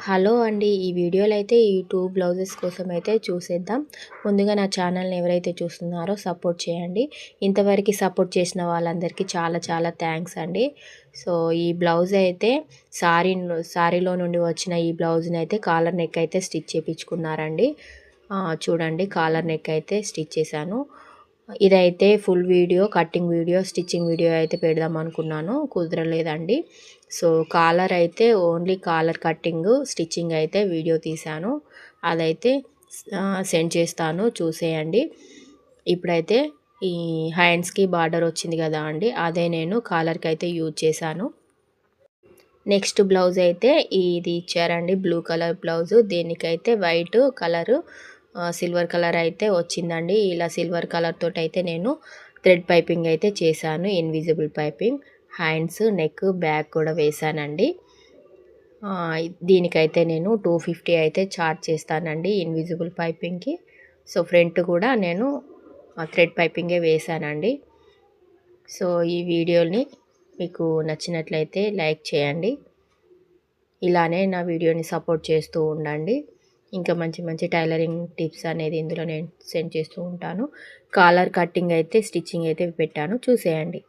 Hello అండి. ఈ వీడియోలో అయితే ఈ 2 బ్లౌజెస్ కోసం అయితే చూసేద్దాం. ముందుగా నా ఛానల్‌ని ఎవరైతే చూస్తున్నారో సపోర్ట్ చేయండి. ఇంతవరకు సపోర్ట్ చేసిన వాళ్ళందరికీ చాలా చాలా థ్యాంక్స్ అండి. సో, ఈ బ్లౌజ్ అయితే సారీలో నుండి వచ్చిన ఈ బ్లౌజ్‌ని అయితే కాలర్ నెక్ అయితే స్టిచ్ చేపించుకున్నారండి. చూడండి, కాలర్ నెక్ అయితే స్టిచ్ చేశాను. ఇదైతే full video, cutting video, stitching video అయితే పెడదాం అనుకున్నాను, కుదరలేదండి. సో, కాలర్ అయితే ఓన్లీ కాలర్ కట్టింగ్, స్టిచ్చింగ్ అయితే వీడియో తీశాను. అదైతే సెండ్ చేస్తాను, చూసేయండి. ఇప్పుడైతే ఈ హ్యాండ్స్కి బార్డర్ వచ్చింది కదా అండి, అదే నేను కాలర్కి అయితే యూజ్ చేశాను. నెక్స్ట్ బ్లౌజ్ అయితే ఇది ఇచ్చారండి, బ్లూ కలర్ బ్లౌజు. దీనికైతే వైట్ కలరు, సిల్వర్ కలర్ అయితే వచ్చిందండి. ఇలా సిల్వర్ కలర్ తోటి అయితే నేను థ్రెడ్ పైపింగ్ అయితే చేశాను, invisible piping. Hands, neck, back కూడా వేశానండి. దీనికైతే నేను 250 అయితే చార్జ్ చేస్తానండి ఇన్విజిబుల్ పైపింగ్కి. సో, ఫ్రంట్ కూడా నేను థ్రెడ్ పైపింగే వేశానండి. సో, ఈ వీడియోని మీకు నచ్చినట్లయితే లైక్ చేయండి. ఇలానే నా వీడియోని సపోర్ట్ చేస్తూ ఉండండి. ఇంకా మంచి మంచి టైలరింగ్ టిప్స్ అనేది ఇందులో నేను సెండ్ చేస్తూ ఉంటాను. కాలర్ కట్టింగ్ అయితే, స్టిచ్చింగ్ అయితే పెట్టాను, చూసేయండి.